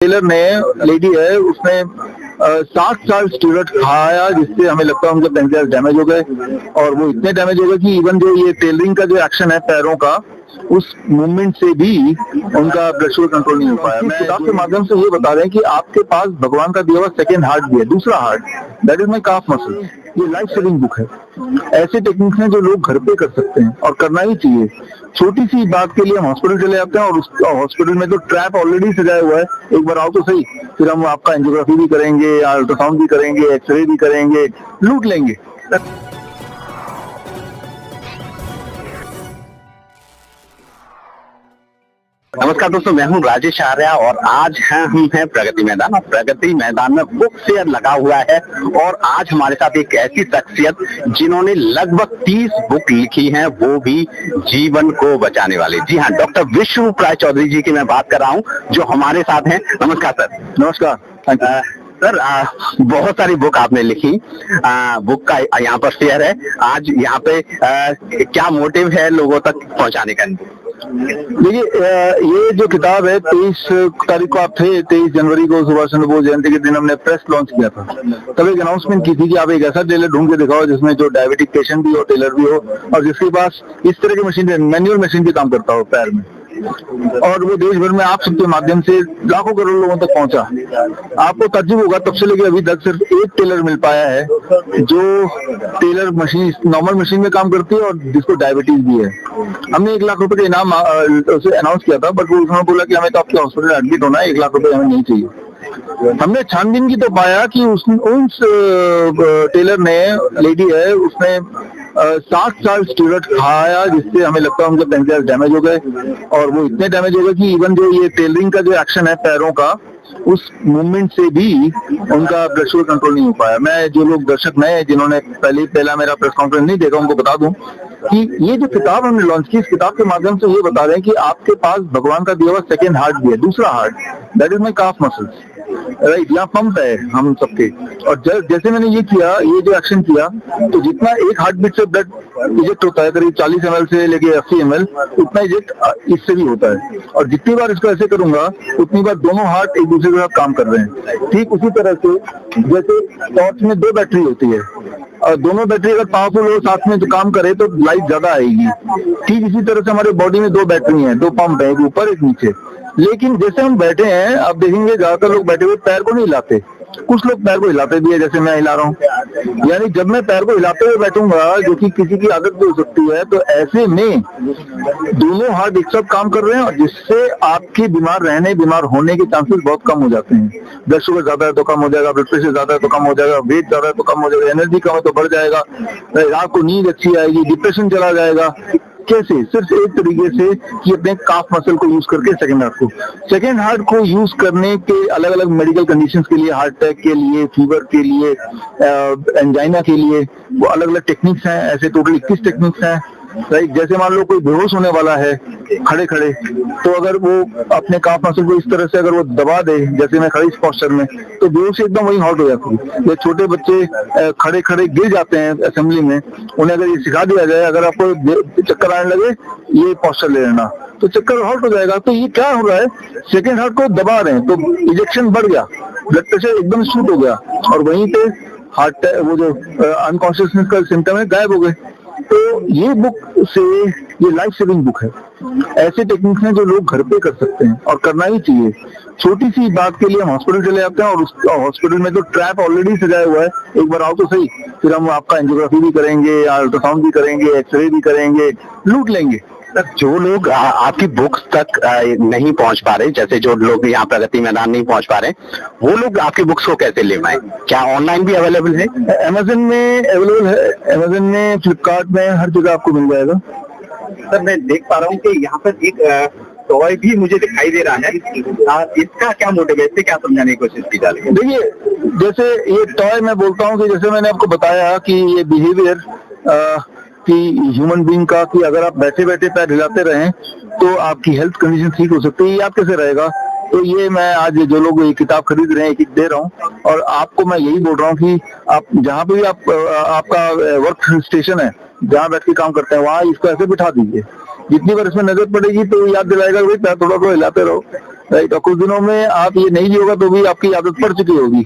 Taylor ने lady है उसने 60 साल स्टीरॉइड खाया जिससे हमें लगता है उनके पेनक्रियास डैमेज हो गए और वो इतने डैमेज हो गए कि इवन जो ये टेलरिंग का जो एक्शन है पैरों का उस मूवमेंट से भी उनका ब्लड शुगर कंट्रोल नहीं हो पाया। मैं किताब के माध्यम से ये बता रहे हैं कि आपके पास भगवान का दिया हुआ सेकेंड हार्ट भी है, दूसरा heart, that is my calf muscle. ये लाइफ सेविंग बुक है। ऐसे टेक्निक्स हैं जो लोग घर पे कर सकते हैं और करना ही चाहिए। छोटी सी बात के लिए हम हॉस्पिटल चले जाते हैं और उस हॉस्पिटल में तो ट्रैप ऑलरेडी सजाया हुआ है, एक बार आओ तो सही, फिर हम आपका एंजियोग्राफी भी करेंगे, अल्ट्रासाउंड भी करेंगे, एक्सरे भी करेंगे, लूट लेंगे। नमस्कार दोस्तों, मैं हूं राजेश आर्य और आज हम हैं प्रगति मैदान और प्रगति मैदान में बुक फेयर लगा हुआ है और आज हमारे साथ एक ऐसी शख्सियत जिन्होंने लगभग 30 बुक लिखी हैं, वो भी जीवन को बचाने वाले। जी हाँ, डॉक्टर विश्व राय चौधरी जी की मैं बात कर रहा हूं जो हमारे साथ हैं। नमस्कार सर। नमस्कार। सर, बहुत सारी बुक आपने लिखी, बुक का यहाँ पर फेयर है। आज यहाँ पे क्या मोटिव है लोगों तक पहुँचाने का? देखिए, ये जो किताब है 23 तारीख को आप थे, 23 जनवरी को सुभाष चंद्र बोस जयंती के दिन हमने प्रेस लॉन्च किया था। तब एक अनाउंसमेंट की थी कि आप एक ऐसा टेलर ढूंढ के दिखाओ जिसमें जो डायबिटिक पेशेंट भी हो, टेलर भी हो और जिसके पास इस तरह की मशीन, मैनुअल मशीन भी काम करता हो पैर में, और वो देश भर में आप सबके माध्यम से लाखों करोड़ लोगों तक पहुंचा। आपको ताज्जुब होगा, तब से लेकर अभी तक सिर्फ एक टेलर मिल पाया है जो टेलर मशीन, नॉर्मल मशीन में काम करती है और जिसको डायबिटीज भी है। हमने 1 लाख रुपए का इनाम उसे अनाउंस किया था, बट वो उन्होंने बोला कि हमें तो आपके हॉस्पिटल एडमिट होना है, 1 लाख रुपए हमें नहीं चाहिए। हमने छानबीन की तो पाया कि उस टेलर ने, लेडी है, उसने 60 साल स्टीरॉइड खाया जिससे हमें लगता है उनके पेनक्रियास डैमेज हो गए और वो इतने डैमेज हो गए कि इवन जो ये टेलरिंग का जो एक्शन है पैरों का, उस मूवमेंट से भी उनका ब्लड शुगर कंट्रोल नहीं हो पाया। मैं, जो लोग दर्शक नए हैं जिन्होंने पहला मेरा प्रेस कॉन्फ्रेंस नहीं देखा, उनको बता दूं कि ये जो किताब हमने लॉन्च की, इस किताब के माध्यम से ये बता रहे हैं कि आपके पास भगवान का दिया हुआ सेकेंड हार्ट भी है, दूसरा heart, that is my calf muscle. Right, यहाँ पंप है हम सबके। और जैसे मैंने ये किया, ये जो एक्शन किया, तो जितना एक हार्ट बीट से ब्लड इजेक्ट होता है, करीब 40 ml से लेके 80 ml, उतना इजेक्ट इससे भी होता है। और जितनी बार इसको ऐसे करूंगा उतनी बार दोनों हार्ट एक दूसरे के साथ काम कर रहे हैं। ठीक उसी तरह से जैसे टॉर्च में 2 बैटरी होती है और दोनों बैटरी अगर पावरफुल हो, साथ में तो काम करे तो लाइट ज्यादा आएगी। ठीक इसी तरह से हमारे बॉडी में 2 बैटरी हैं, 2 पंप है, एक ऊपर एक नीचे। लेकिन जैसे हम बैठे हैं, आप देखेंगे ज्यादातर लोग बैठे हुए पैर को नहीं हिलाते, कुछ लोग पैर को हिलाते भी है, जैसे मैं हिला रहा हूँ। यानी जब मैं पैर को हिलाते हुए बैठूंगा, जो कि किसी की आदत भी हो सकती है, तो ऐसे में दोनों हार्ट एक साथ काम कर रहे हैं और जिससे आपकी बीमार होने के चांसेस बहुत कम हो जाते हैं। ब्लड शुगर ज्यादा है तो कम हो जाएगा, ब्लड प्रेशर ज्यादा है तो कम हो जाएगा, वेट ज्यादा है तो कम हो जाएगा, एनर्जी कम है तो बढ़ जाएगा, रात को नींद अच्छी आएगी, डिप्रेशन चला जाएगा। कैसे? सिर्फ एक तरीके से कि अपने काफ मसल को यूज करके सेकेंड हार्ट को यूज करने के अलग अलग मेडिकल कंडीशंस के लिए, हार्ट अटैक के लिए, फीवर के लिए, एंजाइना के लिए, वो अलग अलग टेक्निक्स हैं। ऐसे टोटल 21 टेक्निक्स हैं। राइट, जैसे मान लो कोई बेहोश होने वाला है खड़े खड़े, तो अगर वो अपने काफ मसल को इस तरह से अगर वो दबा दे, जैसे मैं खड़े इस पोस्चर में, तो बेहोश एकदम वही हॉट हो जाती है। ये छोटे बच्चे खड़े खड़े गिर जाते हैं असेंबली में, उन्हें अगर ये सिखा दिया जाए, अगर आपको चक्कर आने लगे, ये पोस्चर ले लेना, तो चक्कर हॉट हो जाएगा। तो ये क्या हो रहा है, सेकेंड हार्ट को दबा रहे हैं तो इजेक्शन बढ़ गया, ब्लड प्रेशर एकदम शूट हो गया और वहीं पे हार्ट, वो जो अनकॉन्शियसनेस का सिम्टम है, गायब हो गए। तो ये बुक से, ये लाइफ सेविंग बुक है। ऐसे टेक्निक्स हैं जो लोग घर पे कर सकते हैं और करना ही चाहिए। छोटी सी बात के लिए हम हॉस्पिटल चले जाते हैं और उस हॉस्पिटल में तो ट्रैप ऑलरेडी सजाया हुआ है, एक बार आओ तो सही, फिर हम आपका एंजियोग्राफी भी करेंगे, अल्ट्रासाउंड भी करेंगे, एक्सरे भी करेंगे, लूट लेंगे। जो लोग आपकी बुक्स तक नहीं पहुंच पा रहे, जैसे जो लोग यहाँ प्रगति मैदान नहीं पहुंच पा रहे, वो लोग आपकी बुक्स को कैसे ले पाए? क्या ऑनलाइन भी अवेलेबल है? अमेज़न में अवेलेबल है, अमेज़न में, फ्लिपकार्ट में, हर जगह आपको मिल जाएगा। सर, मैं देख पा रहा हूँ कि यहाँ पर एक टॉय भी मुझे दिखाई दे रहा है, इसका क्या मोटिव है, इससे क्या समझाने की कोशिश की जा रही है? देखिए, जैसे ये टॉय, मैं बोलता हूँ कि जैसे मैंने आपको बताया कि ये बिहेवियर कि ह्यूमन बीइंग का, कि अगर आप बैठे बैठे पैर हिलाते रहें तो आपकी हेल्थ कंडीशन ठीक हो सकती है। ये आप कैसे रहेगा? तो ये मैं आज जो लोग ये किताब खरीद रहे हैं, एक दे रहा हूँ और आपको मैं यही बोल रहा हूँ कि आप जहाँ पे भी आपका वर्क स्टेशन है, जहाँ बैठ के काम करते हैं वहाँ इसको ऐसे बिठा दीजिए, जितनी बार इसमें नजर पड़ेगी तो याद दिलाएगा भाई पैर थोड़ा थोड़ा हिलाते रहो, राइट। और कुछ दिनों में आप ये नहीं भी होगा तो भी आपकी आदत पड़ चुकी होगी,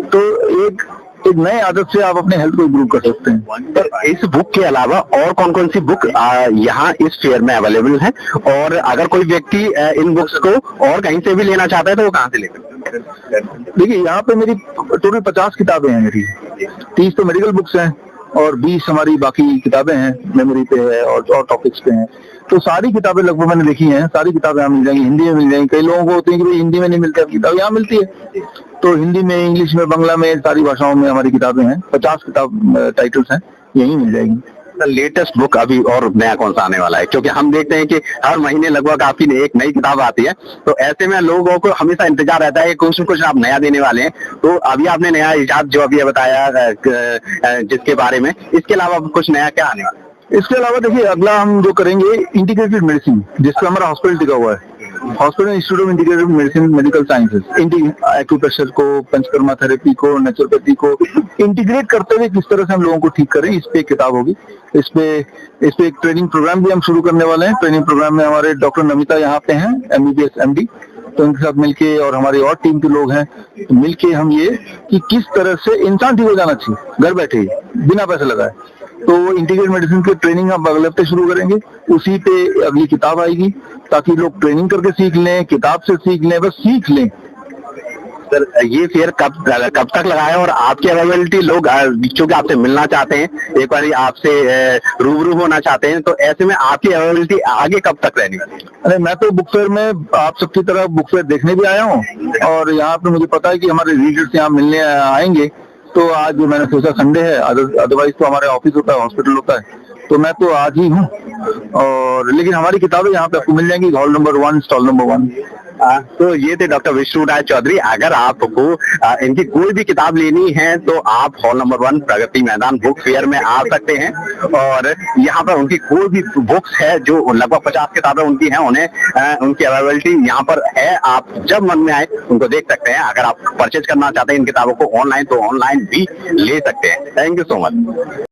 तो एक नई आदत से आप अपने हेल्थ को इम्प्रूव कर सकते हैं। पर इस बुक के अलावा और कौन कौन सी बुक यहाँ इस फेयर में अवेलेबल है, और अगर कोई व्यक्ति इन बुक्स को और कहीं से भी लेना चाहता है तो वो कहाँ से ले सकते हैं? देखिए यहाँ पे मेरी टोटल 50 किताबें हैं मेरी, 30 तो मेडिकल बुक्स हैं और 20 हमारी बाकी किताबें हैं, मेमोरी पे है और टॉपिक्स पे हैं। तो सारी किताबें लगभग मैंने लिखी हैं, सारी किताबें यहाँ मिल जाएंगी, हिंदी में मिल जाएंगी। कई लोगों को होते हैं कि भाई हिंदी में नहीं मिलती है किताब, यहाँ मिलती है। तो हिंदी में, इंग्लिश में, बांग्ला में, सारी भाषाओं में हमारी किताबें हैं। 50 किताब टाइटल्स हैं, यही मिल जाएगी। लेटेस्ट बुक अभी और नया कौन सा आने वाला है? क्योंकि हम देखते हैं कि हर महीने लगभग आपकी एक नई किताब आती है, तो ऐसे में लोगों को हमेशा इंतजार रहता है कि कुछ न कुछ आप नया देने वाले हैं। तो अभी आपने नया इजाद जो अभी बताया जिसके बारे में, इसके अलावा कुछ नया क्या आने वाला है? इसके अलावा देखिए अगला हम जो करेंगे इंटीग्रेटेड मेडिसिन, जिसका हमारा हॉस्पिटल टिका हुआ है, hospital institute of integrated medicine medical sciences. Acupressure को, पंचकर्मा थेरेपी को, नेचुरोपैथी को इंटीग्रेट करते हुए किस तरह से हम लोगों को ठीक करें, इस पे एक किताब होगी। इस पे एक ट्रेनिंग प्रोग्राम भी हम शुरू करने वाले हैं। ट्रेनिंग प्रोग्राम में हमारे डॉक्टर नमिता यहाँ पे हैं, MBBS MD, तो उनके साथ मिलके और हमारी और टीम के लोग हैं, तो मिलके हम ये कि किस तरह से इंसान ठीक हो जाना चाहिए घर बैठे ही बिना पैसे लगाए। तो इंटीग्रेटेड मेडिसिन की ट्रेनिंग हम अगले हफ्ते शुरू करेंगे, उसी पे अगली किताब आएगी ताकि लोग ट्रेनिंग करके सीख लें, किताब से सीख लें, बस सीख लें। सर ये फेयर कब तक लगा है, और आपकी अवेलेबिलिटी, लोग क्योंकि आपसे मिलना चाहते हैं, एक बार आपसे रूबरू होना चाहते हैं, तो ऐसे में आपकी अवेलेबिलिटी आगे कब तक रहनी है? अरे मैं तो बुक फेयर में आप सबकी तरह बुक फेयर देखने भी आया हूँ, और यहाँ पे मुझे पता है कि हमारे रीडर्स यहाँ मिलने आएंगे, तो आज मैंने सोचा संडे है, अदरवाइज तो हमारे ऑफिस होता है, हॉस्पिटल होता है, तो मैं तो आज ही हूँ। और लेकिन हमारी किताबें यहाँ पे आपको मिल जाएंगी, हॉल नंबर 1, स्टॉल नंबर 1। तो ये थे डॉक्टर विष्णु राज चौधरी। अगर आपको इनकी कोई भी किताब लेनी है तो आप hall number 1 Pragati Maidan book fair में आ सकते हैं, और यहाँ पर उनकी कोई भी बुक्स है, जो लगभग 50 किताबें उनकी हैं, उन्हें उनकी अवेलेबिलिटी यहाँ पर है। आप जब मन में आए उनको देख सकते हैं। अगर आप परचेज करना चाहते हैं इन किताबों को ऑनलाइन, तो ऑनलाइन भी ले सकते हैं। Thank you so much.